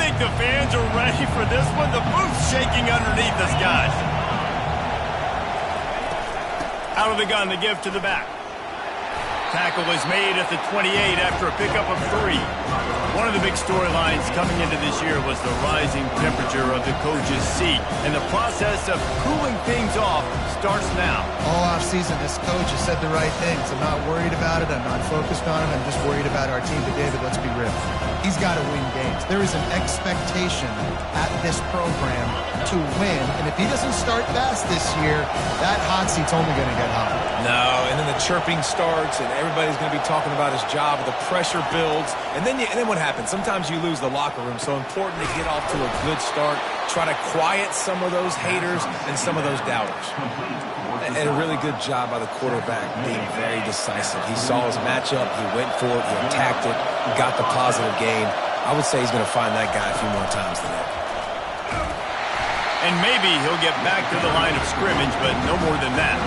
think the fans are ready for this one. The booth's shaking underneath us, guys. Out of the gun, the give to the back. Tackle is made at the 28 after a pickup of 3. One of the big storylines coming into this year was the rising temperature of the coach's seat. And the process of cooling things off starts now. All offseason, this coach has said the right things. I'm not worried about it. I'm not focused on it. I'm just worried about our team. But, David, let's be real. He's got to win games. There is an expectation at this program to win. And if he doesn't start fast this year, that hot seat's only going to get hot. No, and then the chirping starts, and everybody's going to be talking about his job. The pressure builds, and then what happens? Sometimes you lose the locker room. So important to get off to a good start. Try to quiet some of those haters and some of those doubters. And a really good job by the quarterback being very decisive. He saw his matchup, he went for it, he attacked it, got the positive gain. I would say he's going to find that guy a few more times today. And maybe he'll get back to the line of scrimmage, but no more than that.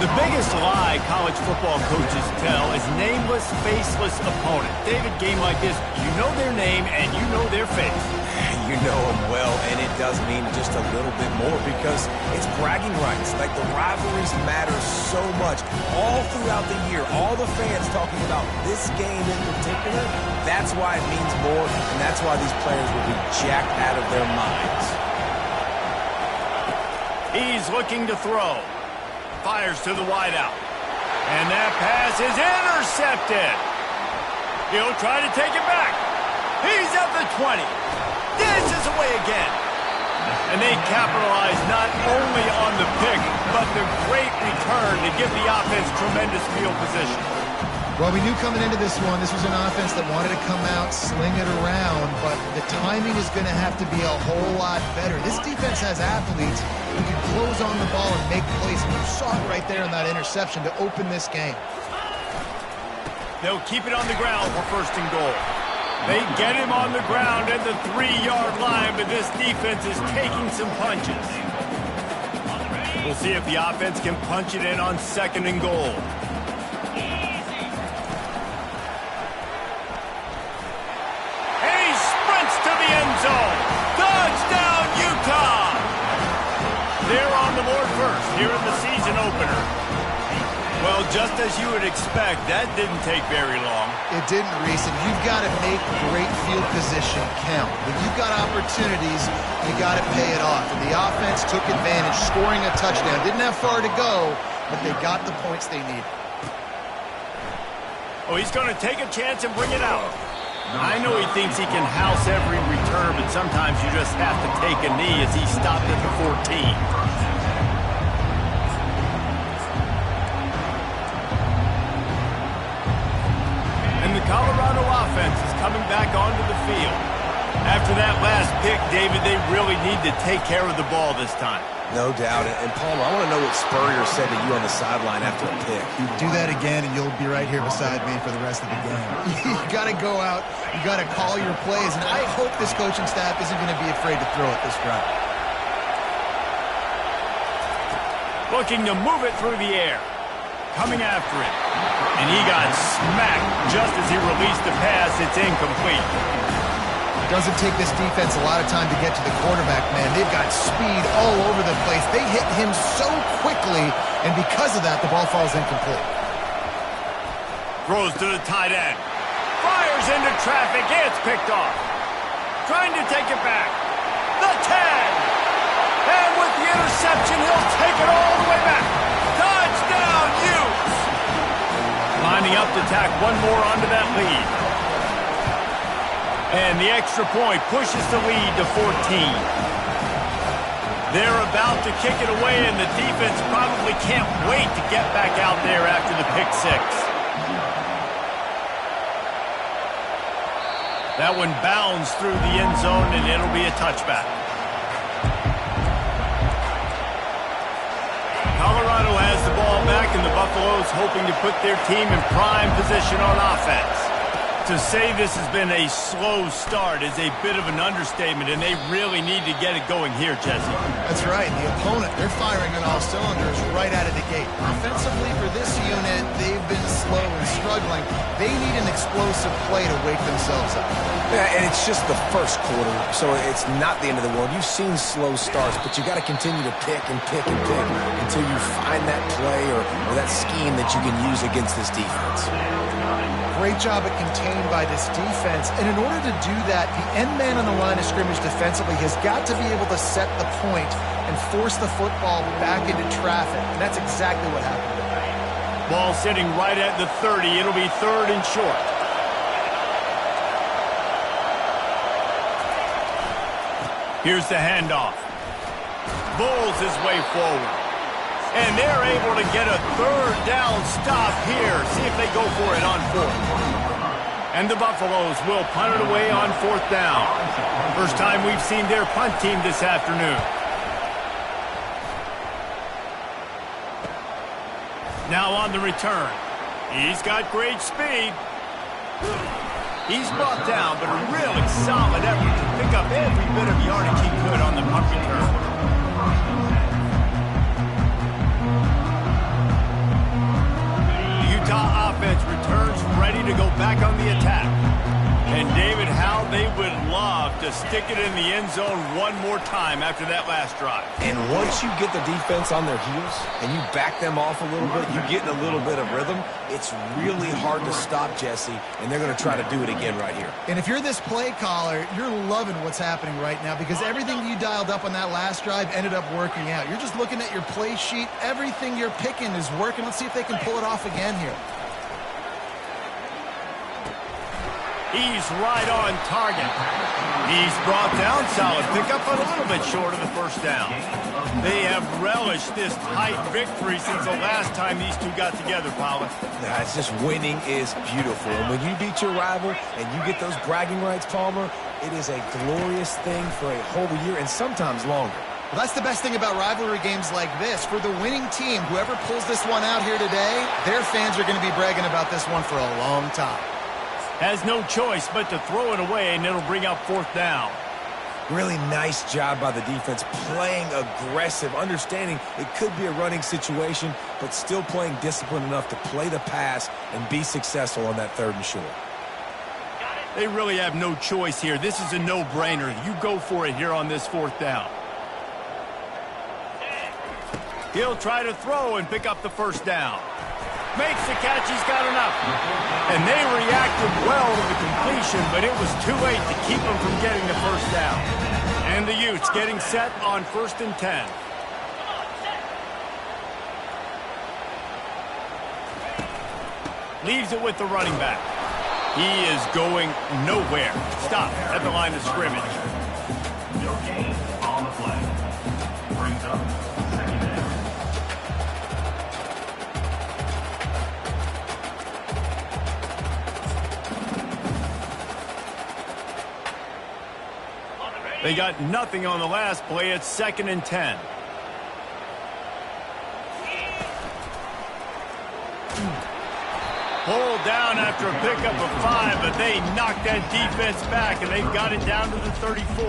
The biggest lie college football coaches tell is nameless, faceless opponent. David, game like this, you know their name and you know their face. You know them well, and it does mean just a little bit more because it's bragging rights. Like, the rivalries matter so much all throughout the year. All the fans talking about this game in particular, that's why it means more, and that's why these players will be jacked out of their minds. He's looking to throw. Fires to the wideout. And that pass is intercepted. He'll try to take it back. He's at the 20. Dances away again. And they capitalize not only on the pick, but the great return to give the offense tremendous field position. Well, we knew coming into this one, this was an offense that wanted to come out, sling it around, but the timing is going to have to be a whole lot better. This defense has athletes who can close on the ball and make plays, and you saw it right there in that interception to open this game. They'll keep it on the ground for 1st and goal. They get him on the ground at the 3-yard line, but this defense is taking some punches. We'll see if the offense can punch it in on 2nd and goal. To the end zone. Touchdown, Utah! They're on the board first here in the season opener. Well, just as you would expect, that didn't take very long. It didn't, Reese, and you've got to make great field position count. When you've got opportunities, you got to pay it off. And the offense took advantage, scoring a touchdown. Didn't have far to go, but they got the points they needed. Oh, he's going to take a chance and bring it out. I know he thinks he can house every return, but sometimes you just have to take a knee as he stopped at the 14. And the Colorado offense is coming back onto the field. After that last pick, David, they really need to take care of the ball this time. No doubt. And Palmer, I want to know what Spurrier said to you on the sideline after a pick. You do that again, and you'll be right here beside me for the rest of the game. You got to go out. You got to call your plays, and I hope this coaching staff isn't going to be afraid to throw it this drive. Looking to move it through the air. Coming after it. And he got smacked just as he released the pass. It's incomplete. Doesn't take this defense a lot of time to get to the quarterback, man. They've got speed all over the place. They hit him so quickly, and because of that, the ball falls incomplete. Throws to the tight end. Fires into traffic. It's picked off. Trying to take it back. The 10. And with the interception, he'll take it all the way back. Touchdown, Utes. Lining up to tack one more onto that lead. And the extra point pushes the lead to 14. They're about to kick it away, and the defense probably can't wait to get back out there after the pick 6. That one bounds through the end zone, and it'll be a touchback. Colorado has the ball back, and the Buffaloes hoping to put their team in prime position on offense. To say this has been a slow start is a bit of an understatement, and they really need to get it going here, Jesse. That's right. The opponent, they're firing on all cylinders right out of the gate. Offensively for this unit, they've been slow and struggling. They need an explosive play to wake themselves up. Yeah, and it's just the first quarter, so it's not the end of the world. You've seen slow starts, but you got to continue to pick and pick and pick until you find that play or that scheme that you can use against this defense. Great job at contained by this defense, and in order to do that, the end man on the line of scrimmage defensively has got to be able to set the point and force the football back into traffic, and that's exactly what happened. Ball sitting right at the 30. It'll be 3rd and short. Here's the handoff. Bowls his way forward. And they're able to get a 3rd down stop here. See if they go for it on 4th. And the Buffaloes will punt it away on 4th down. First time we've seen their punt team this afternoon. Now on the return. He's got great speed. He's brought down, but a really solid effort to pick up every bit of yardage he could on the punt return. The Utah offense returns ready to go back on the attack. And David, how they would love to stick it in the end zone one more time after that last drive. And once you get the defense on their heels and you back them off a little bit, you get in a little bit of rhythm, it's really hard to stop, Jesse, and they're going to try to do it again right here. And if you're this play caller, you're loving what's happening right now because everything you dialed up on that last drive ended up working out. You're just looking at your play sheet. Everything you're picking is working. Let's see if they can pull it off again here. He's right on target. He's brought down, solid pickup, but a little bit short of the first down. They have relished this tight victory since the last time these two got together, Paula. Nah, it's just winning is beautiful. And when you beat your rival and you get those bragging rights, Palmer, it is a glorious thing for a whole year and sometimes longer. Well, that's the best thing about rivalry games like this. For the winning team, whoever pulls this one out here today, their fans are going to be bragging about this one for a long time. Has no choice but to throw it away, and it'll bring up 4th down. Really nice job by the defense, playing aggressive, understanding it could be a running situation, but still playing disciplined enough to play the pass and be successful on that 3rd and short. They really have no choice here. This is a no-brainer. You go for it here on this 4th down. He'll try to throw and pick up the 1st down. Makes the catch, he's got enough. And they reacted well to the completion, but it was too late to keep him from getting the 1st down. And the Utes getting set on 1st and 10. Leaves it with the running back. He is going nowhere. Stop at the line of scrimmage. No gain on the play. Brings up 2nd down. They got nothing on the last play. It's 2nd and 10. Pulled down after a pickup of 5, but they knocked that defense back, and they've got it down to the 34.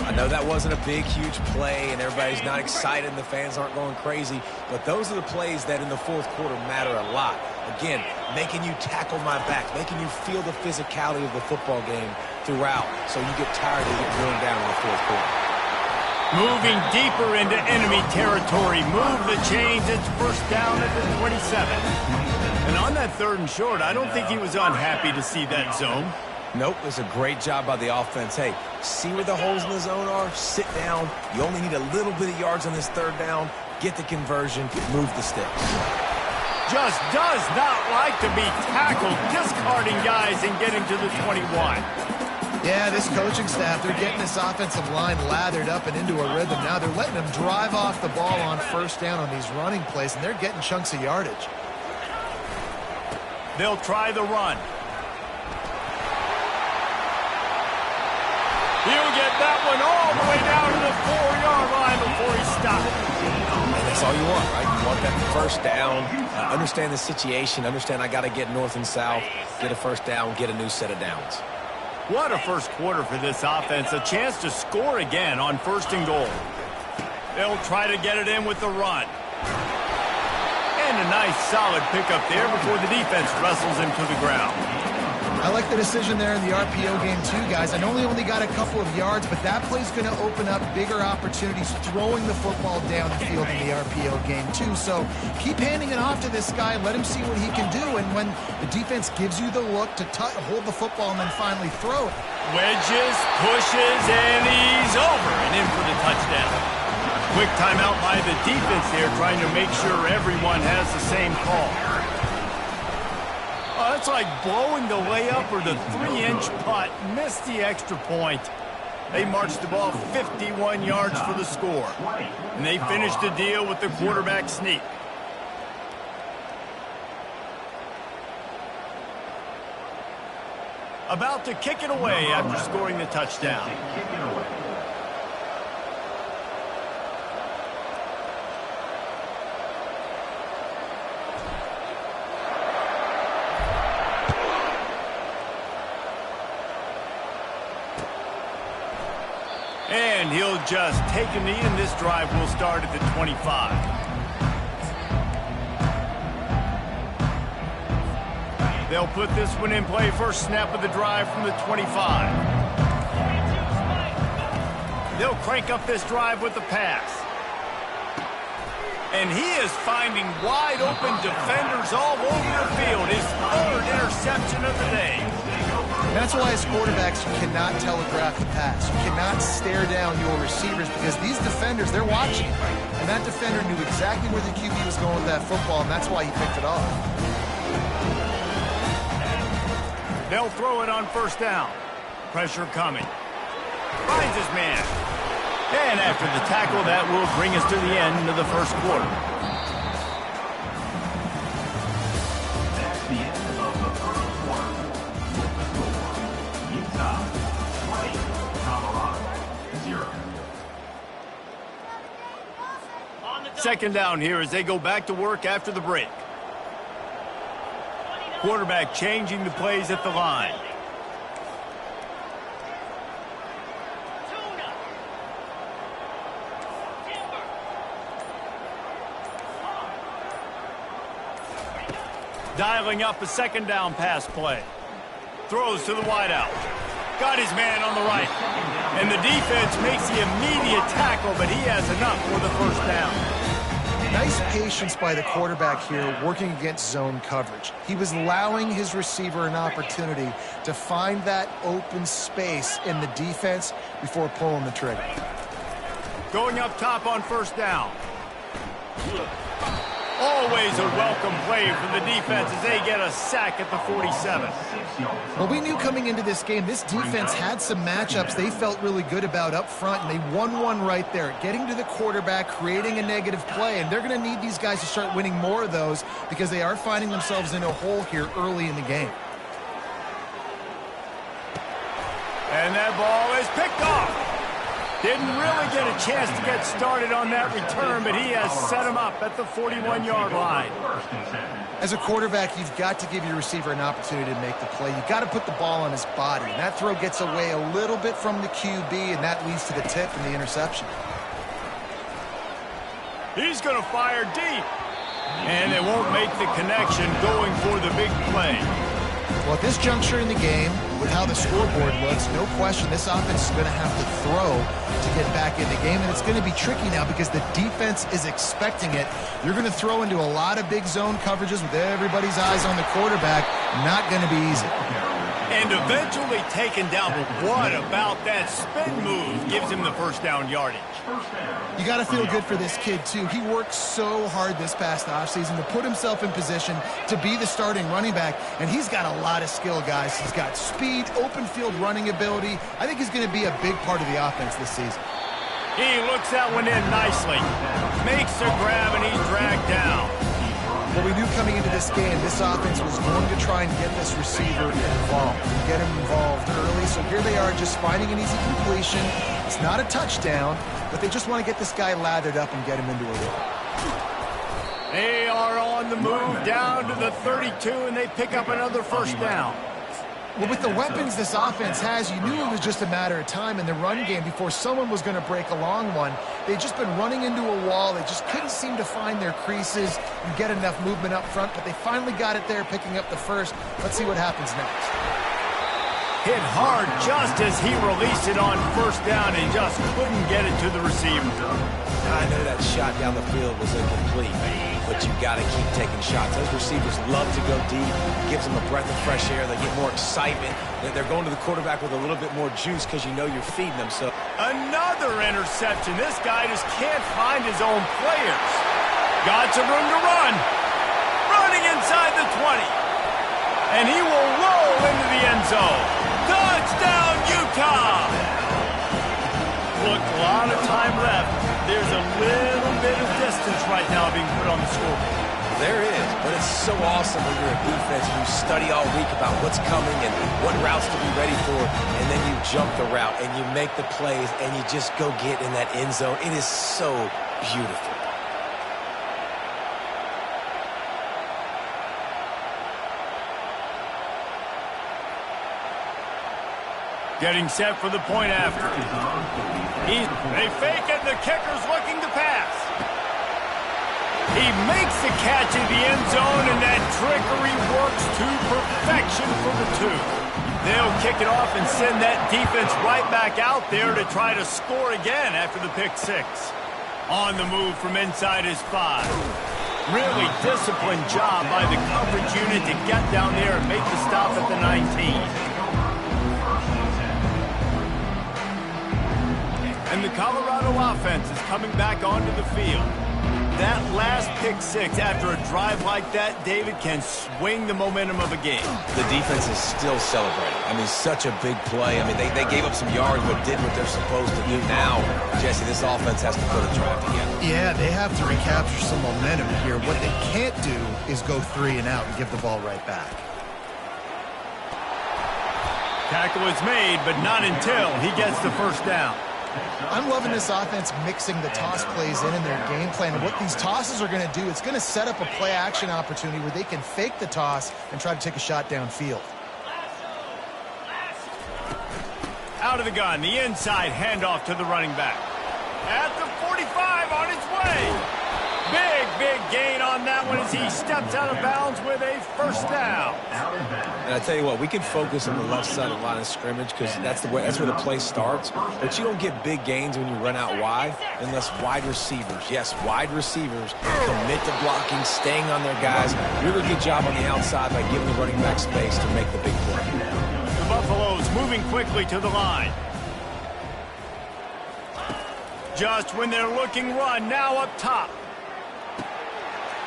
I know that wasn't a big, huge play, and everybody's not excited, and the fans aren't going crazy, but those are the plays that in the 4th quarter matter a lot. Again, making you tackle my back, making you feel the physicality of the football game throughout, so you get tired of getting worn down in the 4th quarter. Moving deeper into enemy territory. Move the chains. It's 1st down at the 27. And on that 3rd and short, I don't think he was unhappy to see that zone. Nope, it was a great job by the offense. Hey, see where the holes in the zone are? Sit down. You only need a little bit of yards on this 3rd down. Get the conversion. Move the sticks. Just does not like to be tackled, discarding guys and getting to the 21. Yeah, this coaching staff, they're getting this offensive line lathered up and into a rhythm. Now they're letting them drive off the ball on 1st down on these running plays, and they're getting chunks of yardage. They'll try the run. He'll get that one all the way down to the 4-yard line before he stops. That's all you want, right? You want that 1st down, understand the situation, understand I got to get north and south, get a 1st down, get a new set of downs. What a 1st quarter for this offense. A chance to score again on 1st and goal. They'll try to get it in with the run. And a Nice, solid pickup there before the defense wrestles him to the ground. I like the decision there in the RPO game too, guys. I know he only got a couple of yards, but that play's going to open up bigger opportunities throwing the football down the field in the RPO game too. So keep handing it off to this guy. Let him see what he can do. And when the defense gives you the look to hold the football and then finally throw it. Wedges, pushes, and he's over and in for the touchdown. Quick timeout by the defense there, trying to make sure everyone has the same call. Oh, that's like blowing the layup or the 3-inch putt. Missed the extra point. They marched the ball 51 yards for the score. And they finished the deal with the quarterback sneak. About to kick it away after scoring the touchdown. And he'll just take a knee, and this drive will start at the 25. They'll put this one in play. First snap of the drive from the 25. They'll crank up this drive with the pass. And he is finding wide open defenders all over the field. His third interception of the day. That's why as quarterbacks, you cannot telegraph the pass. You cannot stare down your receivers because these defenders, they're watching. And that defender knew exactly where the QB was going with that football, and that's why he picked it off. They'll throw it on first down. Pressure coming. Finds his man. And after the tackle, that will bring us to the end of the first quarter. That's the end of the first quarter. Utah 20, Colorado 0. Second down here as they go back to work after the break. Quarterback changing the plays at the line. Dialing up a second down pass play. Throws to the wideout. Got his man on the right. And the defense makes the immediate tackle, but he has enough for the first down. Nice patience by the quarterback here working against zone coverage. He was allowing his receiver an opportunity to find that open space in the defense before pulling the trigger. Going up top on first down. Always a welcome play from the defense as they get a sack at the 47. Well, we knew coming into this game, this defense had some matchups they felt really good about up front, and they won one right there, getting to the quarterback, creating a negative play, and they're going to need these guys to start winning more of those because they are finding themselves in a hole here early in the game. And that ball is picked off. Didn't really get a chance to get started on that return, but he has set him up at the 41-yard line. As a quarterback, you've got to give your receiver an opportunity to make the play. You've got to put the ball on his body. And that throw gets away a little bit from the QB, and that leads to the tip and the interception. He's going to fire deep. And they won't make the connection going for the big play. Well, at this juncture in the game, with how the scoreboard looks, no question this offense is going to have to throw to get back in the game, and it's going to be tricky now because the defense is expecting it. You're going to throw into a lot of big zone coverages with everybody's eyes on the quarterback. Not going to be easy. And eventually taken down, but what about that spin move gives him the first down yardage? You got to feel good for this kid, too. He worked so hard this past offseason to put himself in position to be the starting running back, and he's got a lot of skill, guys. He's got speed, open field running ability. I think he's going to be a big part of the offense this season. He looks that one in nicely. Makes a grab, and he's dragged down. Well, we knew coming into this game, this offense was going to try and get this receiver involved, get him involved early. So here they are just finding an easy completion. It's not a touchdown, but they just want to get this guy lathered up and get him into a rhythm. They are on the move down to the 32, and they pick up another first down. Well, with the weapons this offense has, you knew it was just a matter of time in the run game before someone was going to break a long one. They'd just been running into a wall. They just couldn't seem to find their creases and get enough movement up front, but they finally got it there, picking up the first. Let's see what happens next. Hit hard just as he released it on first down and just couldn't get it to the receiver. I know that shot down the field was incomplete, but you got to keep taking shots. Those receivers love to go deep. It gives them a breath of fresh air. They get more excitement. They're going to the quarterback with a little bit more juice because you know you're feeding them. So another interception. This guy just can't find his own players. Got some room to run. Running inside the 20. And he will roll into the end zone. Touchdown, Utah! Look, a lot of time left. There's a little bit of distance right now being put on the scoreboard. There is, but it's so awesome when you're a defense and you study all week about what's coming and what routes to be ready for, and then you jump the route and you make the plays and you just go get in that end zone. It is so beautiful. Getting set for the point after. They fake it, the kicker's looking to pass. He makes the catch in the end zone, and that trickery works to perfection for the two. They'll kick it off and send that defense right back out there to try to score again after the pick six. On the move from inside his 5. Really disciplined job by the coverage unit to get down there and make the stop at the 19. And the Colorado offense is coming back onto the field. That last pick six after a drive like that, David, can swing the momentum of a game. The defense is still celebrating. I mean, such a big play. I mean, they gave up some yards but did what they're supposed to do. Now, Jesse, this offense has to put a drive together. Yeah, they have to recapture some momentum here. What they can't do is go 3 and out and give the ball right back. Tackle is made, but not until he gets the first down. I'm loving this offense mixing the toss plays in their game plan. And what these tosses are going to do, it's going to set up a play-action opportunity where they can fake the toss and try to take a shot downfield. Out of the gun, the inside handoff to the running back. At the 45, on his way. Big gain on that one as he steps out of bounds with a first down. And I tell you what, we can focus on the left side of the line of scrimmage because that's where the play starts. But you don't get big gains when you run out wide unless wide receivers, yes, wide receivers, commit to blocking, staying on their guys. Really good job on the outside by giving the running back space to make the big play. The Buffaloes moving quickly to the line. Just when they're looking run, now up top.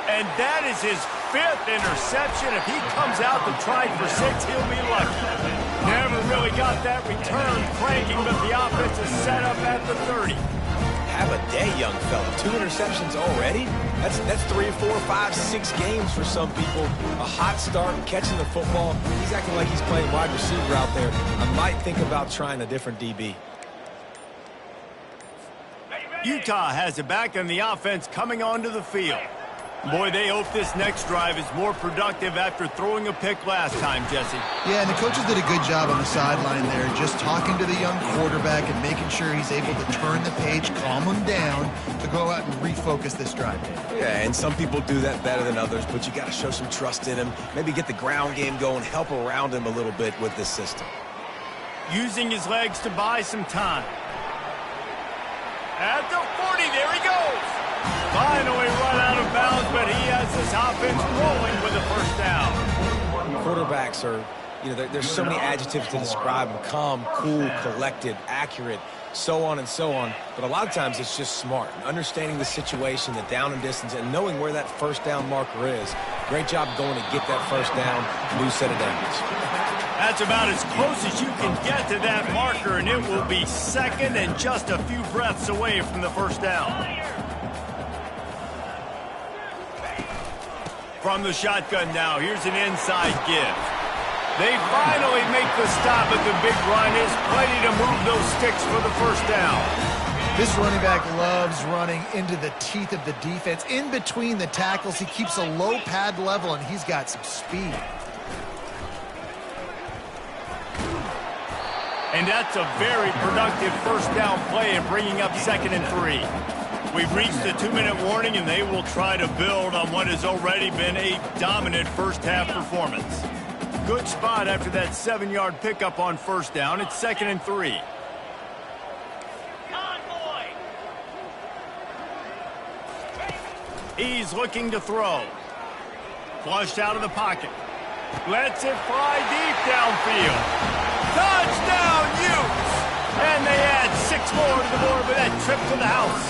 And that is his 5th interception. If he comes out to try for 6, he'll be lucky. Never really got that return cranking, but the offense is set up at the 30. Have a day, young fella. 2 interceptions already? That's 3, 4, 5, 6 games for some people. A hot start, catching the football. He's acting like he's playing wide receiver out there. I might think about trying a different DB. Utah has it back, and the offense coming onto the field. Boy, they hope this next drive is more productive after throwing a pick last time, Jesse. Yeah, and the coaches did a good job on the sideline there, just talking to the young quarterback and making sure he's able to turn the page, calm him down, to go out and refocus this drive. Yeah, and some people do that better than others, but you got to show some trust in him, maybe get the ground game going, help around him a little bit with this system. Using his legs to buy some time. At the 40, there he goes. Finally run out of bounds, but he has this offense rolling with a first down. Quarterbacks are, there's so many adjectives to describe them. Calm, cool, collected, accurate, so on and so on. But a lot of times it's just smart. Understanding the situation, the down and distance, and knowing where that first down marker is. Great job going to get that first down. New set of downs. That's about as close as you can get to that marker, and it will be second and just a few breaths away from the first down. From the shotgun now, here's an inside give. They finally make the stop, but the big run is plenty to move those sticks for the first down. This running back loves running into the teeth of the defense. In between the tackles, he keeps a low pad level, and he's got some speed. And that's a very productive first down play and bringing up 2nd and 3. We've reached the 2-minute warning, and they will try to build on what has already been a dominant first-half performance. Good spot after that 7-yard pickup on first down. It's 2nd and 3. He's looking to throw. Flushed out of the pocket. Lets it fly deep downfield. Touchdown, Utes! And they add 6 more to the board with that trip to the house.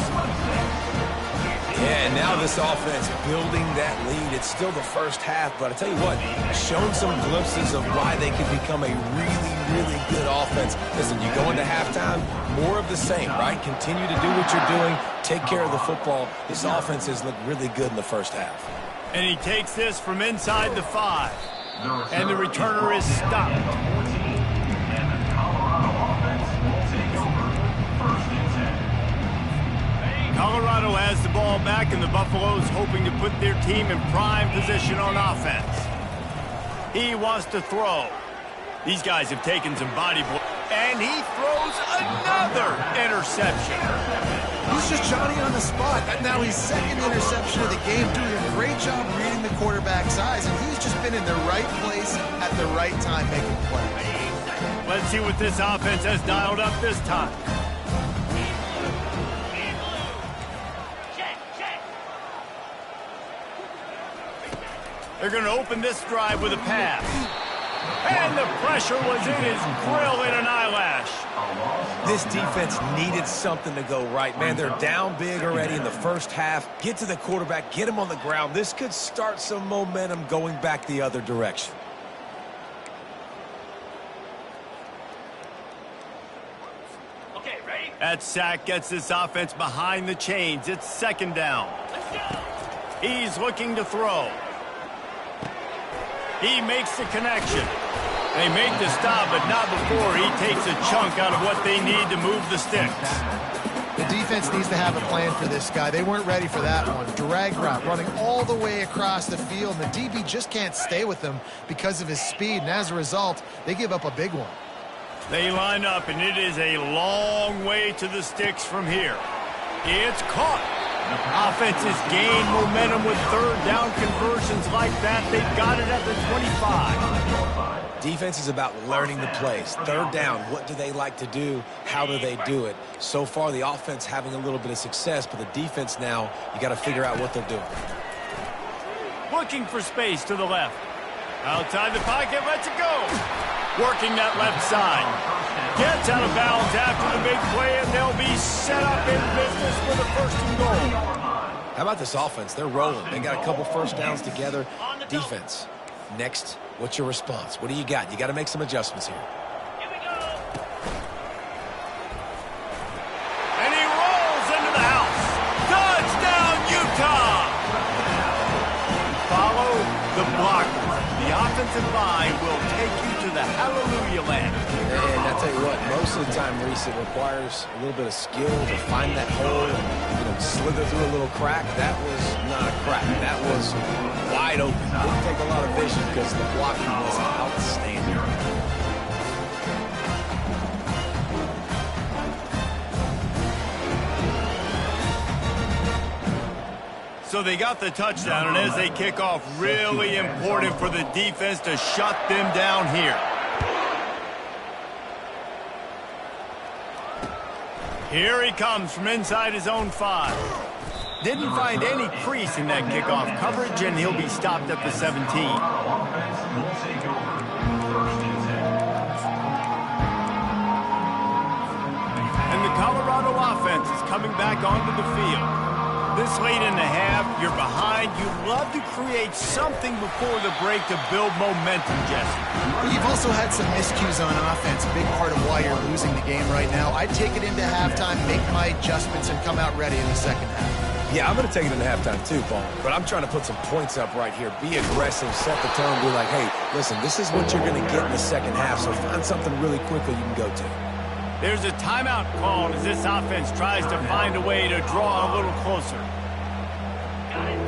Yeah, and now this offense building that lead. It's still the first half, but I tell you what, shown some glimpses of why they could become a really, really good offense. Listen, you go into halftime, more of the same, right? Continue to do what you're doing, take care of the football. This offense has looked really good in the first half. And he takes this from inside the 5. And the returner is stopped. And the Colorado offense will take over 1st and 10. Colorado has the ball back, and the Buffaloes hoping to put their team in prime position on offense. He wants to throw. These guys have taken some body blow, and he throws another interception. He's just Johnny on the spot. Now his 2nd interception of the game, doing a great job reading the quarterback's eyes, and he's just been in the right place at the right time making plays. Let's see what this offense has dialed up this time. They're going to open this drive with a pass. And the pressure was in his grill in an eyelash. This defense needed something to go right. Man, they're down big already in the first half. Get to the quarterback, get him on the ground. This could start some momentum going back the other direction. Okay, ready? That sack gets this offense behind the chains. It's 2nd down. Let's go. He's looking to throw. He makes the connection. They make the stop, but not before he takes a chunk out of what they need to move the sticks. The defense needs to have a plan for this guy. They weren't ready for that one. Drag route, running all the way across the field, and the DB just can't stay with him because of his speed, and as a result, they give up a big one. They line up, and it is a long way to the sticks from here. It's caught. Offenses gain momentum with 3rd down conversions like that. They've got it at the 25. Defense is about learning the plays. 3rd down, what do they like to do? How do they do it? So far, the offense having a little bit of success, but the defense now, you got to figure out what they're doing. Looking for space to the left. Outside the pocket, lets it go. Working that left side. Gets out of bounds after the big play, and they'll be set up in business with a 1st and goal. How about this offense? They're rolling. They got a couple first downs together. Defense. Next, what's your response? What do you got? You got to make some adjustments here. Here we go. And he rolls into the house. Touchdown, Utah! Follow the blocker. The offensive line will take you to the hallelujah land. And I tell you what, most of the time, Reese, it requires a little bit of skill to find that hole and slither through a little crack. That was not a crack. That was wide open. Didn't take a lot of vision because the blocking was outstanding. So they got the touchdown, and as they kick off, really important for the defense to shut them down here. Here he comes from inside his own 5. Didn't find any crease in that kickoff coverage, and he'll be stopped at the 17. And the Colorado offense is coming back onto the field. This late in the half, you're behind. You love to create something before the break to build momentum, Jesse. You've also had some miscues on offense, a big part of why you're losing the game right now. I'd take it into halftime, make my adjustments, and come out ready in the 2nd half. Yeah, I'm going to take it into halftime too, Paul. But I'm trying to put some points up right here. Be aggressive, set the tone, be like, hey, listen, this is what you're going to get in the 2nd half, so find something really quickly you can go to. There's a timeout called as this offense tries to find a way to draw a little closer.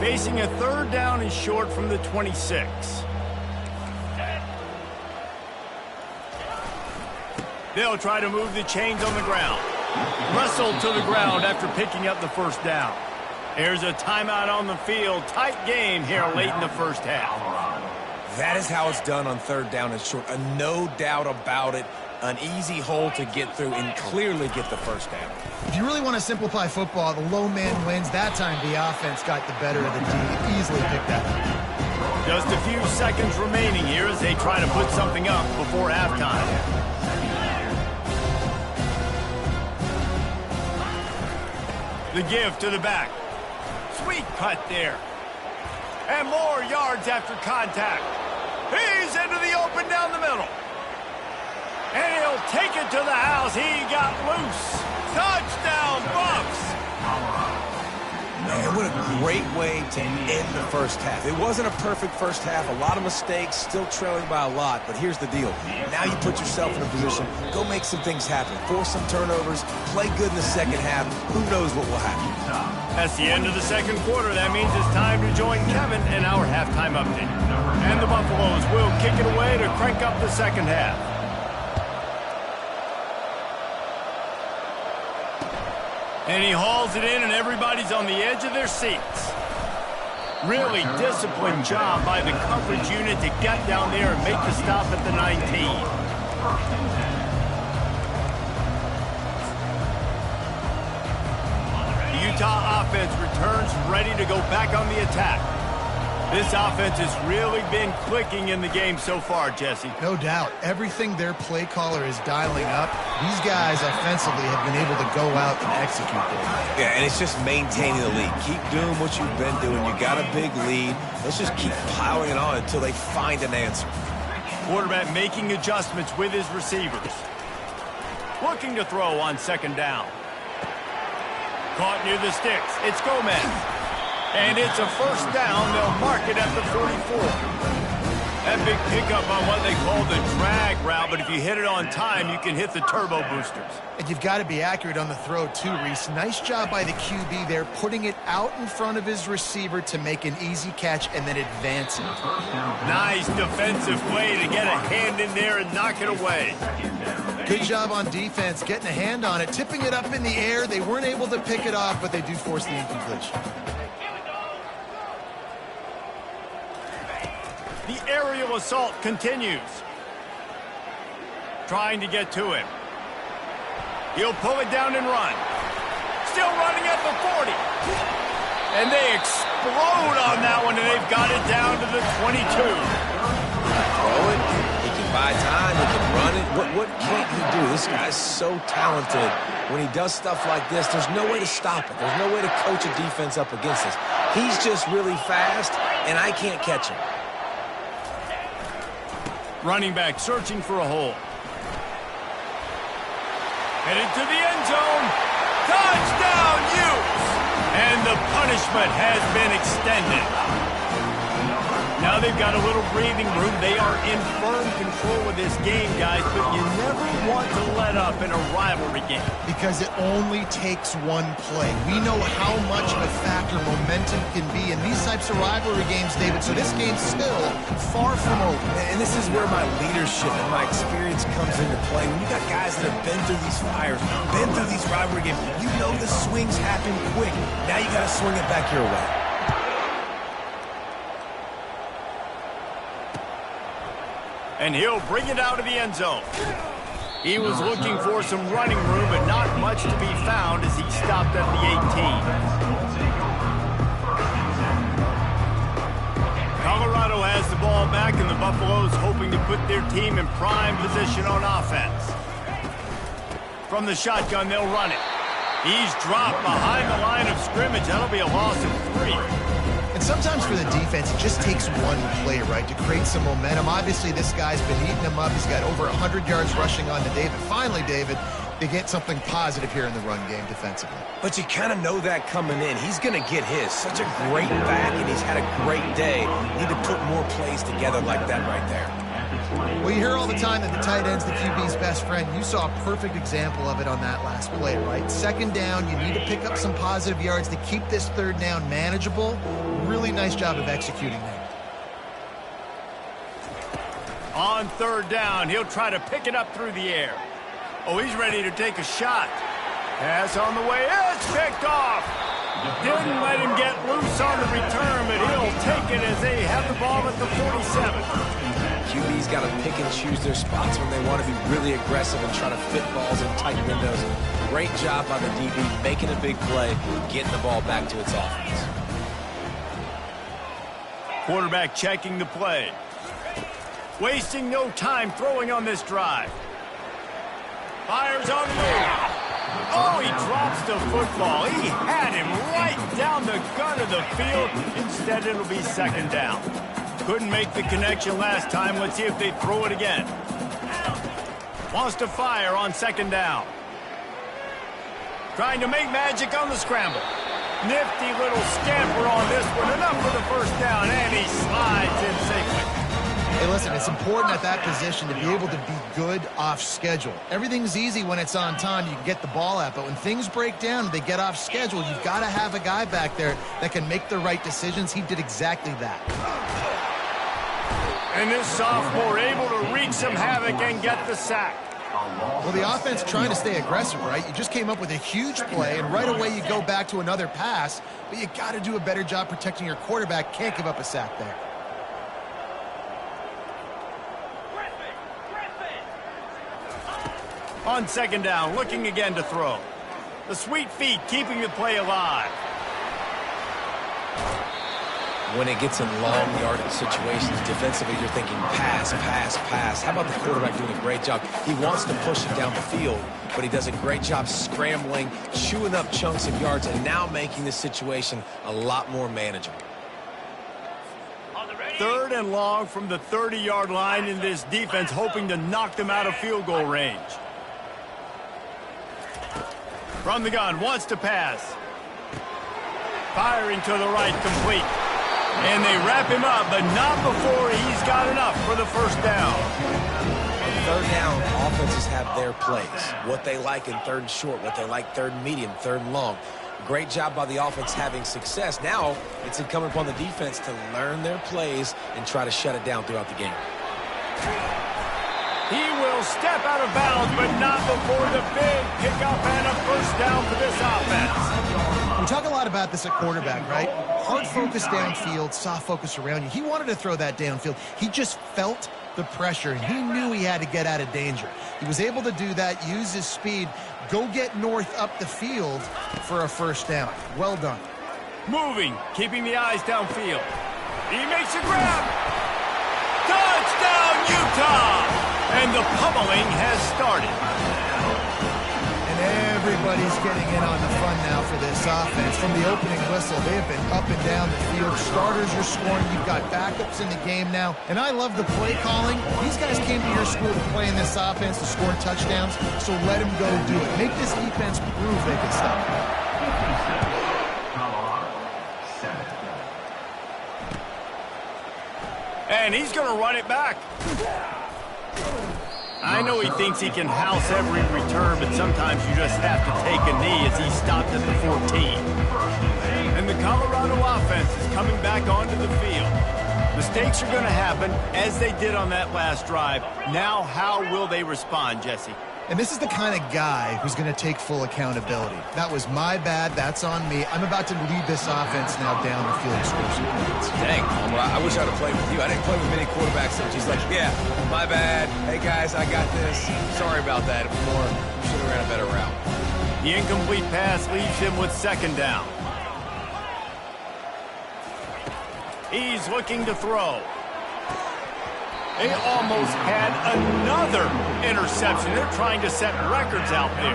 Facing a 3rd down and short from the 26. They'll try to move the chains on the ground. Wrestled to the ground after picking up the first down. There's a timeout on the field. Tight game here late in the first half. That is how it's done on third down and short. No doubt about it. An easy hole to get through and clearly get the first down. If you really want to simplify football, the low man wins. That time the offense got the better of the D. Easily picked that up. Just a few seconds remaining here as they try to put something up before halftime. The give to the back. Sweet cut there. And more yards after contact. He's into the open down the middle. And he'll take it to the house. He got loose. Touchdown, Bucks. Man, what a great way to end the first half. It wasn't a perfect first half. A lot of mistakes, still trailing by a lot. But here's the deal. Now you put yourself in a position. Go make some things happen. Force some turnovers. Play good in the second half. Who knows what will happen. That's the end of the second quarter. That means it's time to join Kevin in our halftime update. And the Buffaloes will kick it away to crank up the second half. And he hauls it in, and everybody's on the edge of their seats. Really disciplined job by the coverage unit to get down there and make the stop at the 19. The Utah offense returns ready to go back on the attack. This offense has really been clicking in the game so far, Jesse. No doubt. Everything their play caller is dialing up, these guys offensively have been able to go out and execute them. Yeah, and it's just maintaining the lead. Keep doing what you've been doing. You got a big lead. Let's just keep piling it on until they find an answer. Quarterback making adjustments with his receivers. Looking to throw on second down. Caught near the sticks. It's Gomez. And it's a first down. They'll mark it at the 44. That big pickup on what they call the drag route, but if you hit it on time, you can hit the turbo boosters. And you've got to be accurate on the throw too, Reese. Nice job by the QB there, putting it out in front of his receiver to make an easy catch and then advance it. Nice defensive play to get a hand in there and knock it away. Good job on defense, getting a hand on it, tipping it up in the air. They weren't able to pick it off, but they do force the incompletion. The aerial assault continues. Trying to get to him. He'll pull it down and run. Still running at the 40. And they explode on that one, and they've got it down to the 22. Throw it. He can buy time. He can run it. What can't he do? This guy's so talented. When he does stuff like this, there's no way to stop it. There's no way to coach a defense up against this. He's just really fast, and I can't catch him. Running back searching for a hole. Headed to the end zone. Touchdown, Utes! And the punishment has been extended. Now they've got a little breathing room. They are in firm control of this game, guys, but you never want to let up in a rivalry game. Because it only takes one play. We know how much of a factor momentum can be in these types of rivalry games, David, so this game's still far from over. And this is where my leadership and my experience comes into play. When you got guys that have been through these fires, been through these rivalry games, you know the swings happen quick. Now you got to swing it back your way. And he'll bring it out of the end zone. He was looking for some running room, but not much to be found as he stopped at the 18. Colorado has the ball back, and the Buffaloes hoping to put their team in prime position on offense. From the shotgun, they'll run it. He's dropped behind the line of scrimmage. That'll be a loss of 3. And sometimes for the defense, it just takes one play, right, to create some momentum. Obviously, this guy's been eating him up. He's got over 100 yards rushing on to David. Finally, David, they get something positive here in the run game defensively. But you kind of know that coming in. He's going to get his. Such a great back, and he's had a great day. Need to put more plays together like that right there. Well, you hear all the time that the tight end's the QB's best friend. You saw a perfect example of it on that last play, right? Second down, you need to pick up some positive yards to keep this third down manageable. Really nice job of executing that. On third down, he'll try to pick it up through the air. Oh, he's ready to take a shot. Pass on the way. It's picked off. Didn't let him get loose on the return, but he'll take it as they have the ball at the 47. QB's got to pick and choose their spots when they want to be really aggressive and try to fit balls in tight windows. Great job by the DB making a big play, getting the ball back to its offense. Quarterback checking the play. Wasting no time throwing on this drive. Fires on the move. Oh, he drops the football. He had him right down the gun of the field. Instead, it'll be second down. Couldn't make the connection last time. Let's see if they throw it again. Wants to fire on second down. Trying to make magic on the scramble. Nifty little scamper on this one. Enough for the first down, and he slides in safely. Hey, listen, it's important at that position to be able to be good off schedule. Everything's easy when it's on time. You can get the ball out, but when things break down and they get off schedule, you've got to have a guy back there that can make the right decisions. He did exactly that. And this sophomore able to wreak some havoc and get the sack. Well, the offense trying to stay aggressive, right? You just came up with a huge play, and right away you go back to another pass, but you got to do a better job protecting your quarterback. Can't give up a sack there. On second down, looking again to throw. The sweet feet keeping the play alive. When it gets in long yardage situations, defensively, you're thinking pass, pass, pass. How about the quarterback doing a great job? He wants to push it down the field, but he does a great job scrambling, chewing up chunks of yards, and now making the situation a lot more manageable. Third and long from the 30-yard line in this defense, hoping to knock them out of field goal range. From the gun, wants to pass. Firing to the right, complete. And they wrap him up, but not before he's got enough for the first down. On third down, offenses have their plays. What they like in third and short, what they like third and medium, third and long. Great job by the offense having success. Now it's incumbent upon the defense to learn their plays and try to shut it down throughout the game. He will step out of bounds, but not before the big pickup and a first down for this offense. We talk a lot about this at quarterback, right? Hard focus downfield, soft focus around you. He wanted to throw that downfield. He just felt the pressure, and he knew he had to get out of danger. He was able to do that, use his speed, go get north up the field for a first down. Well done. Moving, keeping the eyes downfield. He makes a grab. Touchdown, Utah! And the pummeling has started. And everybody's getting in on the fun now for this offense. From the opening whistle, they have been up and down the field. Starters are scoring. You've got backups in the game now. And I love the play calling. These guys came to your school to play in this offense to score touchdowns, so let them go do it. Make this defense prove they can stop it. And he's going to run it back. I know he thinks he can house every return, but sometimes you just have to take a knee as he stopped at the 14. And the Colorado offense is coming back onto the field. Mistakes are going to happen, as they did on that last drive. Now, how will they respond, Jesse? And this is the kind of guy who's going to take full accountability. That was my bad. That's on me. I'm about to lead this offense now down the field and score some points. Dang, I wish I would have played with you. I didn't play with many quarterbacks that just like, yeah, my bad. Hey, guys, I got this. Sorry about that. It was more, we should have ran a better route. The incomplete pass leaves him with second down. He's looking to throw. They almost had another interception. They're trying to set records out there.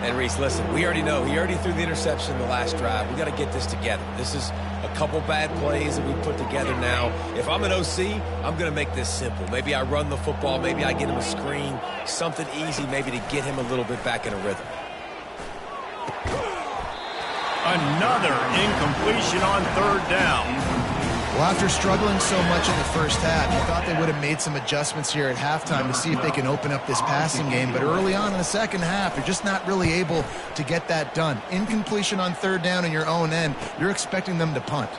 And Reese, listen, we already know. He already threw the interception the last drive. We got to get this together. This is a couple bad plays that we put together now. If I'm an OC, I'm going to make this simple. Maybe I run the football. Maybe I get him a screen. Something easy maybe to get him a little bit back in a rhythm. Another incompletion on third down. Well, after struggling so much in the first half, you thought they would have made some adjustments here at halftime to see if they can open up this passing game. But early on in the second half, you're just not really able to get that done. Incompletion on third down in your own end, you're expecting them to punt.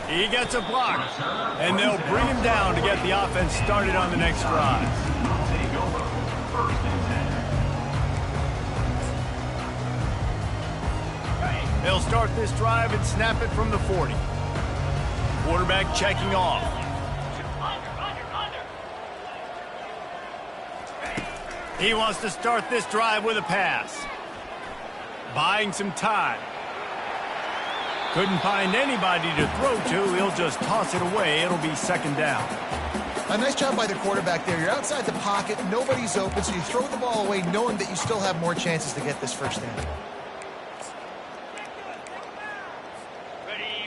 He gets a block, and they'll bring him down to get the offense started on the next drive. They'll start this drive and snap it from the 40. Quarterback checking off. He wants to start this drive with a pass. Buying some time. Couldn't find anybody to throw to. He'll just toss it away. It'll be second down. A nice job by the quarterback there. You're outside the pocket. Nobody's open, so you throw the ball away knowing that you still have more chances to get this first down.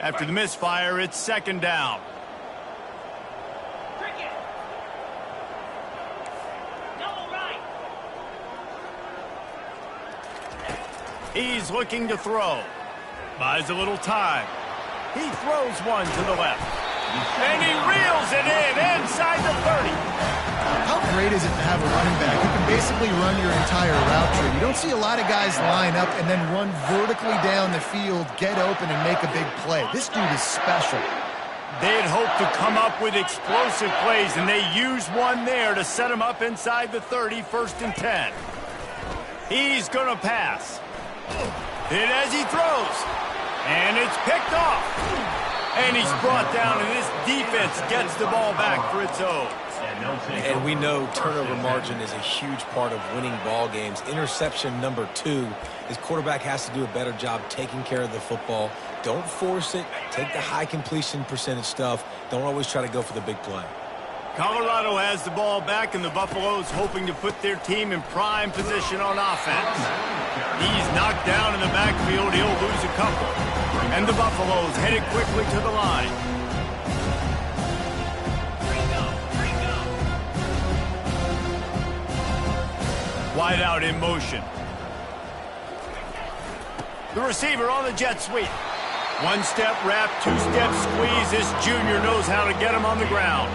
After the misfire, it's second down. He's looking to throw. Buys a little time. He throws one to the left. And he reels it in inside the 30. How great is it to have a running back who can basically run your entire route tree? You don't see a lot of guys line up and then run vertically down the field, get open, and make a big play. This dude is special. They'd hoped to come up with explosive plays, and they used one there to set him up inside the 30, 1st and 10. He's going to pass. Hit as he throws. And it's picked off. And he's brought down, and this defense gets the ball back for its own. And we know turnover margin is a huge part of winning ball games. Interception number 2. His quarterback has to do a better job taking care of the football. Don't force it. Take the high completion percentage stuff. Don't always try to go for the big play. Colorado has the ball back, and the Buffaloes hoping to put their team in prime position on offense. He's knocked down in the backfield. He'll lose a couple. And the Buffaloes headed quickly to the line. Wide out in motion. The receiver on the jet sweep. One step wrap, 2-step squeeze. This junior knows how to get him on the ground.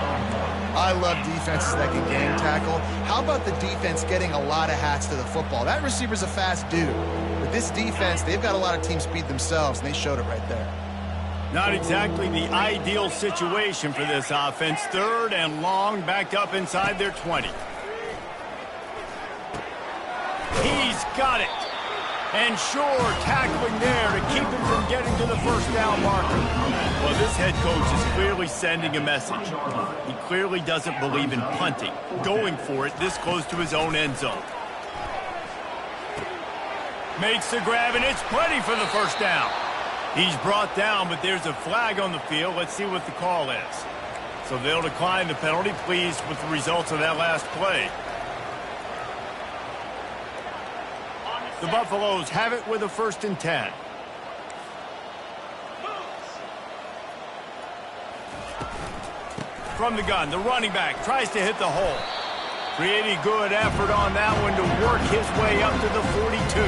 I love defenses that can gang tackle. How about the defense getting a lot of hats to the football? That receiver's a fast dude. But this defense, they've got a lot of team speed themselves, and they showed it right there. Not exactly the ideal situation for this offense. 3rd and long, backed up inside their 20. He's got it. And sure, tackling there to keep him from getting to the first down marker. Well, this head coach is clearly sending a message. He clearly doesn't believe in punting, going for it this close to his own end zone. Makes the grab, and it's plenty for the first down. He's brought down, but there's a flag on the field. Let's see what the call is. So they'll decline the penalty, pleased with the results of that last play. The Buffaloes have it with a 1st and 10. From the gun, the running back tries to hit the hole. Pretty good effort on that one to work his way up to the 42.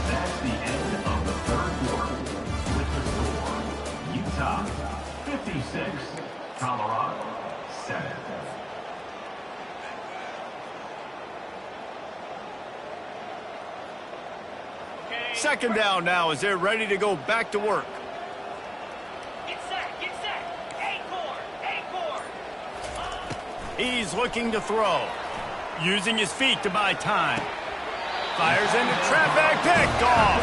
That's the end of the 3rd quarter with the score. Utah 56, Colorado 7. Second down now as they're ready to go back to work. Get set, get set. Acorn. He's looking to throw. Using his feet to buy time. Fires into traffic, picked off.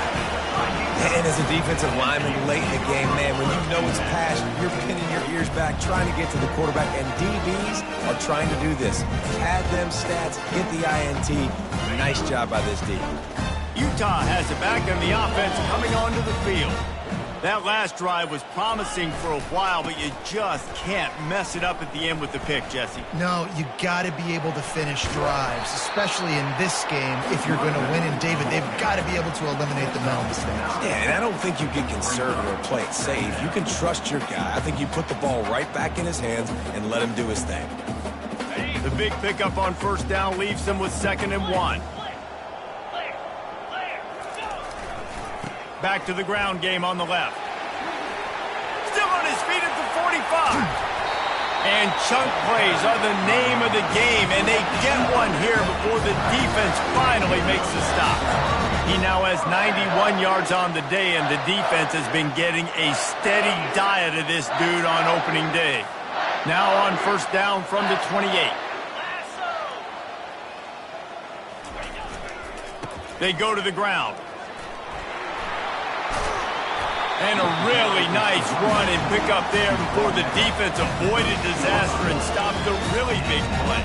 And as a defensive lineman late in the game, man, when you know it's passed, you're pinning your ears back, trying to get to the quarterback, and DBs are trying to do this. Pad them stats, get the INT. Nice job by this D. Utah has it back, and the offense coming onto the field. That last drive was promising for a while, but you just can't mess it up at the end with the pick, Jesse. No, you got to be able to finish drives, especially in this game if you're going to win. And, David, they've got to be able to eliminate the mental mistakes. Yeah, and I don't think you get conservative or play it safe. You can trust your guy. I think you put the ball right back in his hands and let him do his thing. The big pickup on first down leaves them with 2nd and 1. Back to the ground game on the left. Still on his feet at the 45. And chunk plays are the name of the game, and they get one here before the defense finally makes the stop. He now has 91 yards on the day, and the defense has been getting a steady diet of this dude on opening day. Now on first down from the 28. They go to the ground. And a really nice run and pick up there before the defense avoided disaster and stopped a really big play.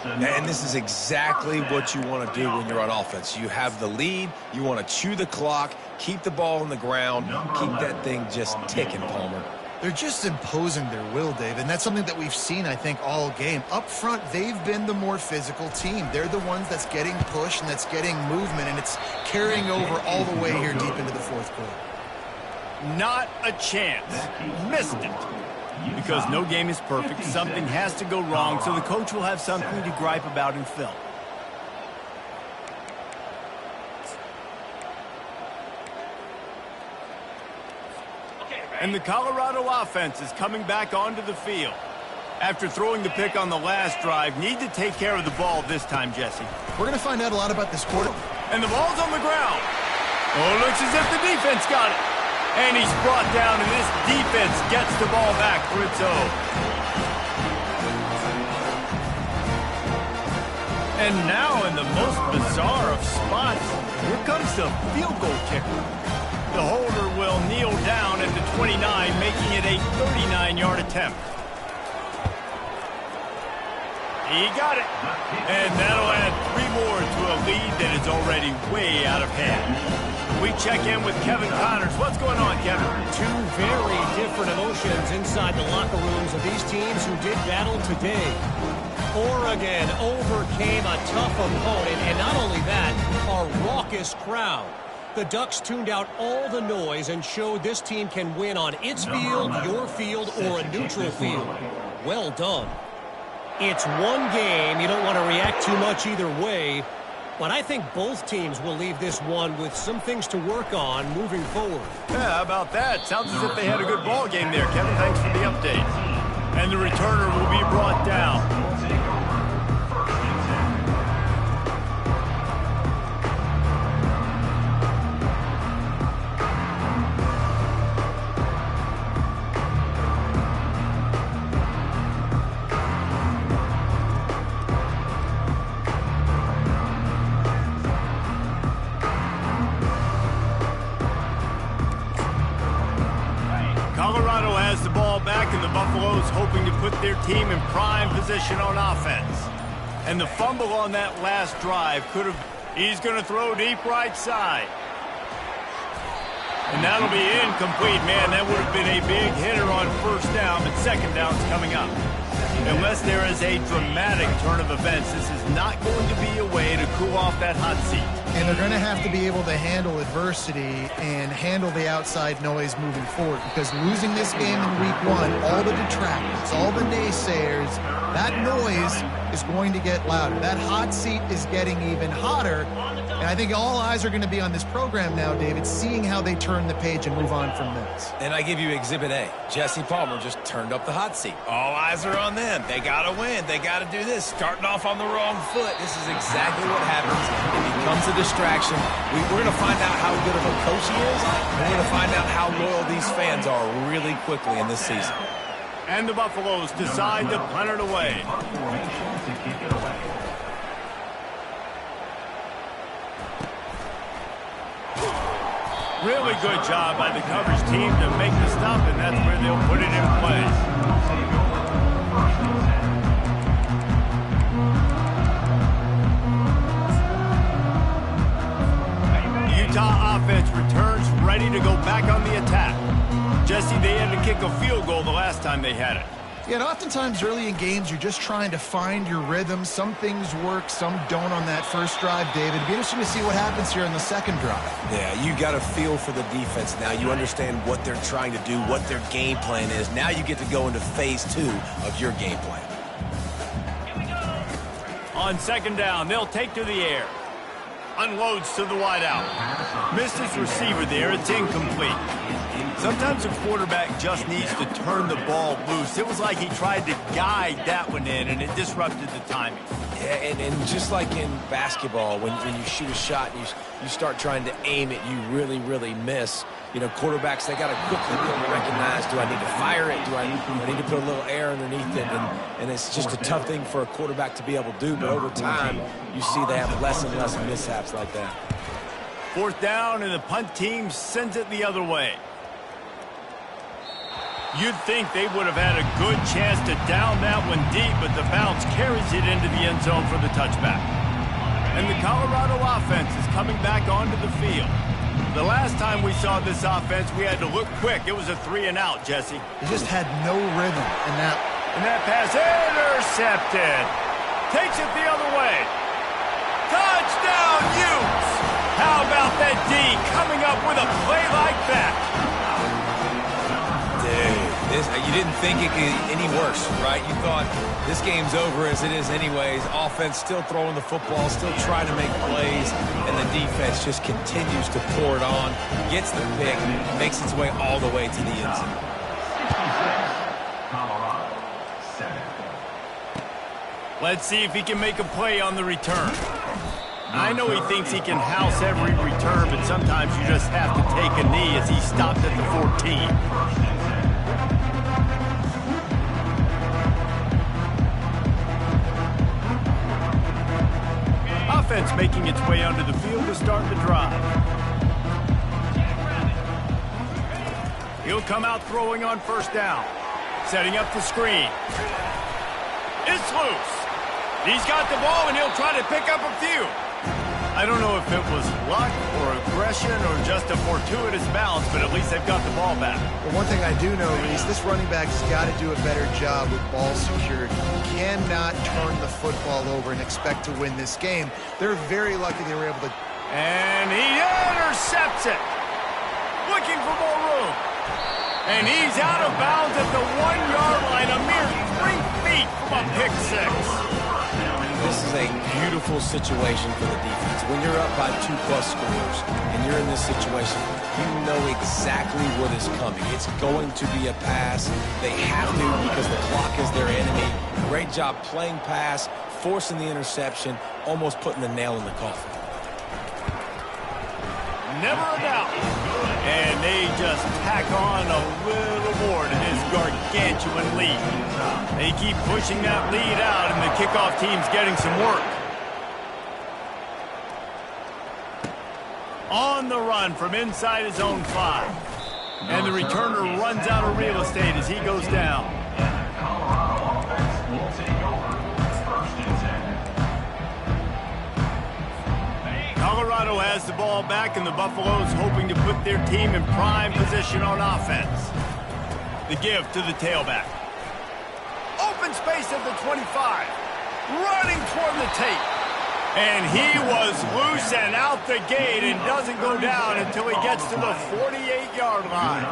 And this is exactly what you want to do when you're on offense. You have the lead, you want to chew the clock, keep the ball on the ground, keep that thing just ticking, Palmer. They're just imposing their will, Dave, and that's something that we've seen, I think, all game. Up front, they've been the more physical team. They're the ones that's getting pushed and that's getting movement, and it's carrying over all the way here deep into the fourth quarter. Not a chance. Missed it. Because no game is perfect, something has to go wrong, so the coach will have something to gripe about in film. And the Colorado offense is coming back onto the field. After throwing the pick on the last drive, need to take care of the ball this time, Jesse. We're going to find out a lot about this quarter. And the ball's on the ground. Oh, looks as if the defense got it. And he's brought down, and this defense gets the ball back for its own. And now in the most bizarre of spots, here comes the field goal kicker. The holder will kneel down at the 29, making it a 39-yard attempt. He got it. And that'll add 3 more to a lead that is already way out of hand. We check in with Kevin Connors. What's going on, Kevin? Two very different emotions inside the locker rooms of these teams who did battle today. Oregon overcame a tough opponent, and not only that, a raucous crowd. The Ducks tuned out all the noise and showed this team can win on its field, your field, or a neutral field. Well done. It's one game. You don't want to react too much either way. But I think both teams will leave this one with some things to work on moving forward. Yeah, how about that? Sounds as if they had a good ball game there, Kevin. Thanks for the update. And the returner will be brought down. Colorado has the ball back, and the Buffaloes hoping to put their team in prime position on offense. And the fumble on that last drive could have... He's going to throw deep right side. And that'll be incomplete. Man, that would have been a big hitter on first down, but second down's coming up. Unless there is a dramatic turn of events, this is not going to be a way to cool off that hot seat. And they're going to have to be able to handle adversity and handle the outside noise moving forward, because losing this game in week 1, all the detractors, all the naysayers, that noise is going to get louder. That hot seat is getting even hotter. And I think all eyes are going to be on this program now, David, seeing how they turn the page and move on from this. And I give you Exhibit A. Jesse Palmer just turned up the hot seat. All eyes are on them. They got to win. They got to do this. Starting off on the wrong foot. This is exactly what happens. It becomes a distraction. We're going to find out how good of a coach he is. We're going to find out how loyal these fans are really quickly in this season. And the Buffaloes decide to punt it away. Really good job by the coverage team to make the stop, and that's where they'll put it in play. The Utah offense returns ready to go back on the attack. Jesse, they had to kick a field goal the last time they had it. Yeah, and oftentimes early in games, you're just trying to find your rhythm. Some things work, some don't on that first drive, David. It'd be interesting to see what happens here in the second drive. Yeah, you got a feel for the defense now. You understand what they're trying to do, what their game plan is. Now you get to go into phase 2 of your game plan. On second down, they'll take to the air. Unloads to the wideout. Missed his receiver there. It's incomplete. Sometimes a quarterback just needs to turn the ball loose. It was like he tried to guide that one in, and it disrupted the timing. Yeah, and just like in basketball, when you shoot a shot and you start trying to aim it, you really, really miss. You know, quarterbacks, they got to quickly be able to recognize, do I need to fire it? Do I need to put a little air underneath it? And it's just a tough thing for a quarterback to be able to do. But over time, you see they have less and less mishaps like that. 4th down, and the punt team sends it the other way. You'd think they would have had a good chance to down that one deep, but the bounce carries it into the end zone for the touchback. And the Colorado offense is coming back onto the field. The last time we saw this offense, we had to look quick. It was a 3-and-out, Jesse. He just had no rhythm in that. And that pass intercepted. Takes it the other way. Touchdown, Utes! How about that D coming up with a play like that? You didn't think it could get any worse, right? You thought this game's over as it is anyways. Offense still throwing the football, still trying to make plays, and the defense just continues to pour it on, gets the pick, makes its way all the way to the end zone. Colorado, 7. Let's see if he can make a play on the return. I know he thinks he can house every return, but sometimes you just have to take a knee as he stopped at the 14. Offense making its way onto the field to start the drive. He'll come out throwing on 1st down. Setting up the screen. It's loose. He's got the ball, and he'll try to pick up a few. I don't know if it was luck or aggression or just a fortuitous bounce, but at least they've got the ball back. But one thing I do know, Reese, this running back's got to do a better job with ball security. He cannot turn the football over and expect to win this game. They're very lucky they were able to. And he intercepts it. Looking for more room. And he's out of bounds at the 1-yard line, a mere 3 feet from a pick six. This is a beautiful situation for the defense. When you're up by 2+ scores and you're in this situation, you know exactly what is coming. It's going to be a pass. They have to because the clock is their enemy. Great job playing pass, forcing the interception, almost putting the nail in the coffin. Never a doubt. And they just tack on a little more to this gargantuan lead. They keep pushing that lead out, and the kickoff team's getting some work. On the run from inside his own 5. And the returner runs out of real estate as he goes down. Colorado offense will take over 1st and 10. Colorado has the ball back, and the Buffaloes hoping to put their team in prime position on offense. The give to the tailback. Open space at the 25. Running toward the tape. And he was loose and out the gate and doesn't go down until he gets to the 48-yard line.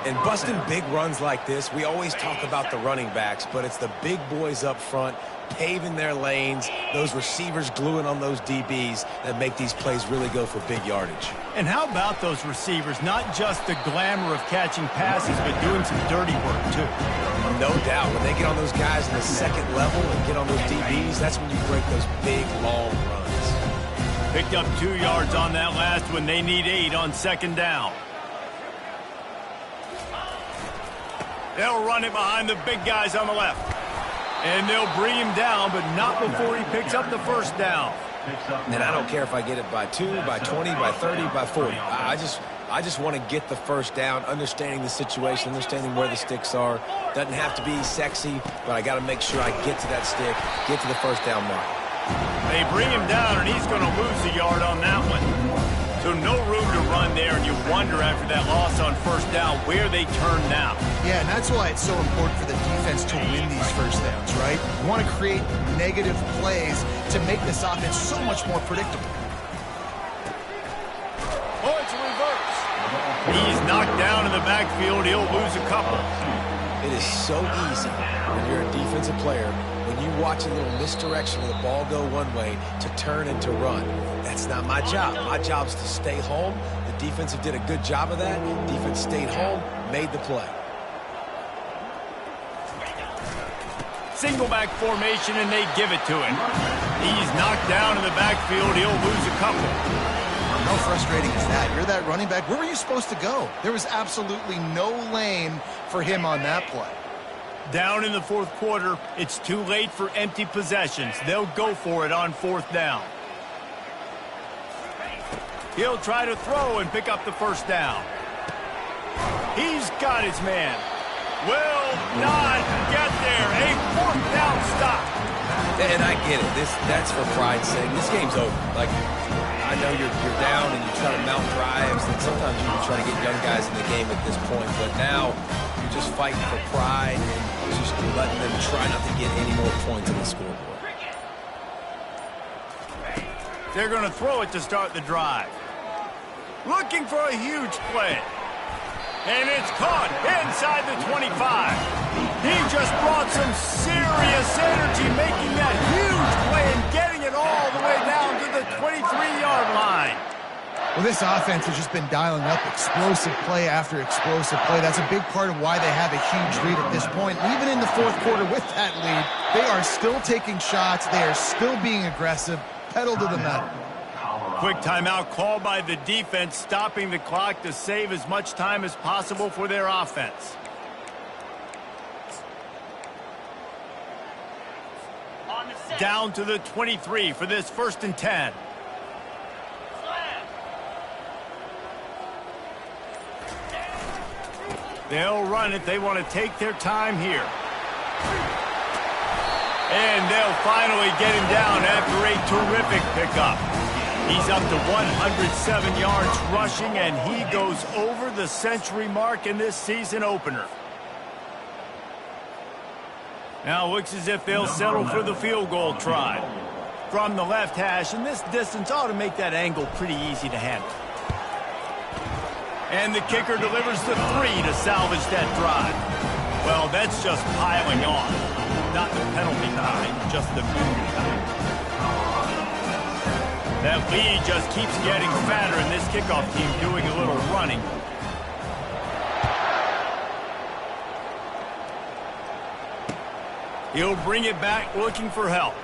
And busting big runs like this, we always talk about the running backs, but it's the big boys up front paving their lanes, those receivers gluing on those DBs that make these plays really go for big yardage. And how about those receivers? Not just the glamour of catching passes, but doing some dirty work, too. No doubt. When they get on those guys in the second level and get on those DBs, that's when you break those big, long runs. Picked up 2 yards on that last one. They need 8 on 2nd down. They'll run it behind the big guys on the left. And they'll bring him down, but not before he picks up the 1st down. And I don't care if I get it by 2, by 20, by 30, by 40. I just want to get the 1st down, understanding the situation, understanding where the sticks are. Doesn't have to be sexy, but I got to make sure I get to that stick, get to the 1st down mark. They bring him down, and he's going to lose a yard on that one. So no room to run there, and you wonder after that loss on 1st down where they turn now. Yeah, and that's why it's so important for the defense to win these 1st downs, right? You want to create negative plays to make this offense so much more predictable. Oh, it's a reverse. He's knocked down in the backfield. He'll lose a couple. It is so easy when you're a defensive player, when you watch a little misdirection of the ball go one way, to turn and to run. That's not my job. My job is to stay home. The Defensive did a good job of that. Defense stayed home, made the play. Single back formation, and they give it to him. He's knocked down in the backfield. He'll lose a couple. How frustrating is that? You're that running back. Where were you supposed to go? There was absolutely no lane for him on that play. Down in the fourth quarter, it's too late for empty possessions. They'll go for it on fourth down. He'll try to throw and pick up the first down. He's got his man. Will not get there. A fourth down stop. And I get it. That's for pride's sake. This game's over. Like, I know you're down and you try to mount drives, and sometimes you can try to get young guys in the game at this point, but now you're just fighting for pride and just letting them try not to get any more points on the scoreboard. They're going to throw it to start the drive. Looking for a huge play. And it's caught inside the 25. He just brought some serious energy making that huge play and getting it all the way down to the 23-yard line. Well, this offense has just been dialing up explosive play after explosive play. That's a big part of why they have a huge lead at this point. Even in the fourth quarter with that lead, they are still taking shots. They are still being aggressive. Pedal to the metal. Quick timeout called by the defense, stopping the clock to save as much time as possible for their offense. Down to the 23 for this 1st and 10. They'll run it. They want to take their time here. And they'll finally get him down after a terrific pickup. He's up to 107 yards rushing, and he goes over the century mark in this season opener. Now looks as if they'll settle for the field goal try. From the left hash, and this distance ought to make that angle pretty easy to handle. And the kicker delivers the 3 to salvage that drive. Well, that's just piling on. Not the penalty kind, just the movie kind. That lead just keeps getting fatter, and this kickoff team doing a little running. He'll bring it back looking for help.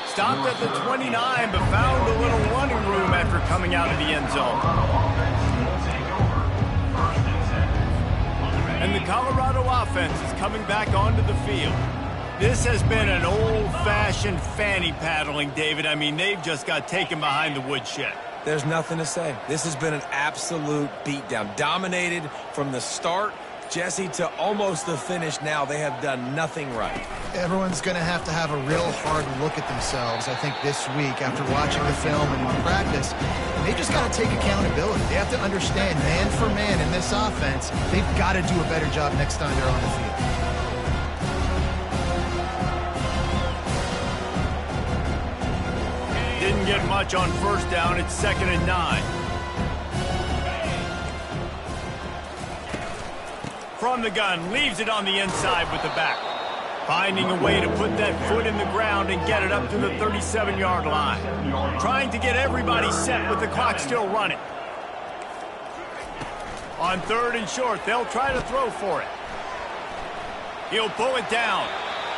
Stopped at the 29, but found a little running room after coming out of the end zone. And the Colorado offense is coming back onto the field. This has been an old-fashioned fanny paddling, David. I mean, they've just got taken behind the woodshed. There's nothing to say. This has been an absolute beatdown. Dominated from the start, Jesse, to almost the finish now. They have done nothing right. Everyone's going to have a real hard look at themselves, I think, this week after watching the film and in practice. And they just got to take accountability. They have to understand, man for man in this offense, they've got to do a better job next time they're on the field. Didn't get much on first down. It's 2nd and 9. From the gun, leaves it on the inside with the back. Finding a way to put that foot in the ground and get it up to the 37-yard line. Trying to get everybody set with the clock still running. On 3rd and short, they'll try to throw for it. He'll pull it down.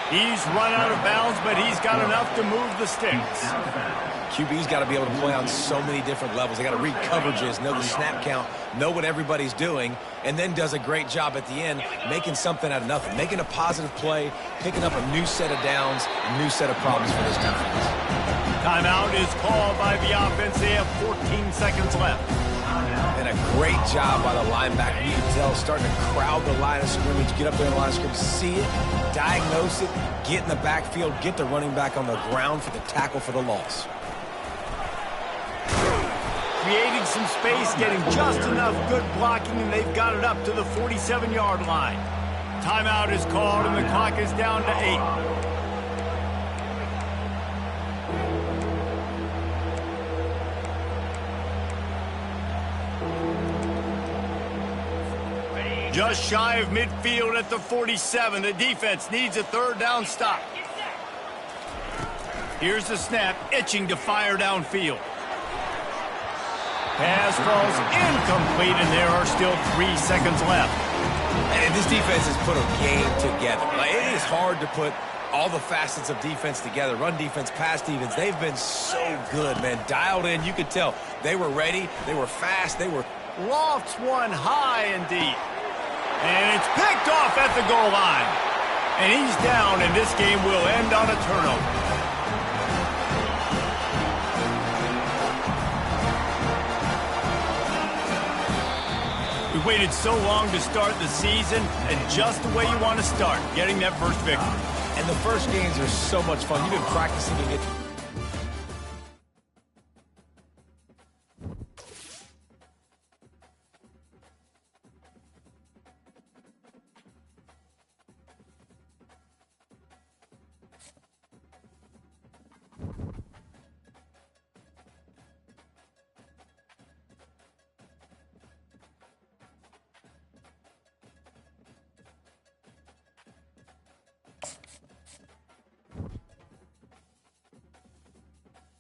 He's run out of bounds, but he's got enough to move the sticks. QB's got to be able to play on so many different levels. They got to read coverages, know the snap count, know what everybody's doing, and then does a great job at the end making something out of nothing, making a positive play, picking up a new set of downs, a new set of problems for this defense. Timeout is called by the offense. They have 14 seconds left. And a great job by the linebacker. You can tell starting to crowd the line of scrimmage, get up there in the line of scrimmage, see it, diagnose it, get in the backfield, get the running back on the ground for the tackle for the loss. Creating some space, getting just enough good blocking, and they've got it up to the 47-yard line. Timeout is called, and the clock is down to 8. Just shy of midfield at the 47. The defense needs a 3rd down stop. Here's the snap, itching to fire downfield. Pass falls incomplete, and there are still 3 seconds left. And this defense has put a game together. Like, it is hard to put all the facets of defense together. Run defense, pass defense. They've been so good, man. Dialed in. You could tell they were ready. They were fast. They were... Lofts one high and deep. And it's picked off at the goal line. And he's down, and this game will end on a turnover. We waited so long to start the season, and just the way you want to start, getting that first victory. And the first games are so much fun. You've been practicing and